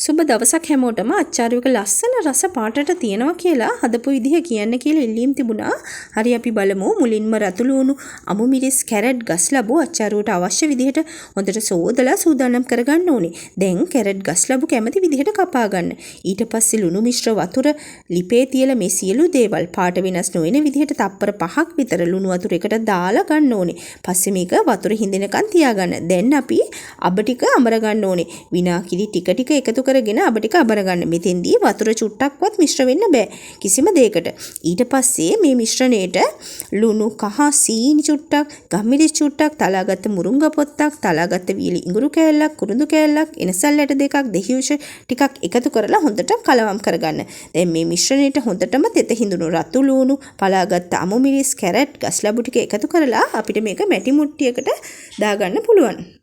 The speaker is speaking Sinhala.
සුබ දවසක් හැමෝටම අච්චාරුවක ලස්සන රස පාටට තියෙනවා කියලා හදපු විදිහ කියන්න කියලා ඉල්ලීම් තිබුණා. හරි අපි බලමු. මුලින්ම රතු ලුණු, අමු මිරිස්, කැරට් ගස් ලැබු අච්චාරුවට අවශ්‍ය විදිහට හොඳට සෝදලා සූදානම් කරගන්න ඕනේ. දැන් කැරට් ගස් ලැබු කැමති විදිහට කපා ගන්න. ඊට පස්සේ ලුණු මිශ්‍ර වතුර ලිපේ තියලා මේ සියලු දේවල් පාට වෙනස් නොවන විදිහට තප්පර 5ක් විතර ලුණු වතුර එකට දාලා ගන්න ඕනේ. පස්සේ මේක වතුර හිඳෙනකන් තියාගන්න. දැන් අපි අබ ටික අමර ගන්න ඕනේ. විනාකිලි ටික ටික එකතු කරගෙන අබ ටික අබර ගන්න. මෙතෙන්දී වතුර චුට්ටක්වත් මිශ්‍ර වෙන්න බෑ කිසිම දෙයකට. ඊට පස්සේ මේ මිශ්‍රණයට ලුණු, කහ, සීනි චුට්ටක්, ගම්මිරිස් චුට්ටක්, තලාගත්ත මුරුංග පොත්තක්, තලාගත්ත වීලි ඉඟුරු කෑල්ලක්, කුරුඳු කෑල්ලක්, එනසල් ඇට දෙකක්, දෙහිවුෂ ටිකක් එකතු කරලා හොඳට කලවම් කරගන්න. දැන් මේ මිශ්‍රණයට හොඳටම තෙත හිඳුණු රතු ලුණු, පලාගත්ත අමු මිරිස්, කැරට්, ගස් ලැබු ටික එකතු කරලා අපිට මේක මැටි මුට්ටියකට දාගන්න පුළුවන්.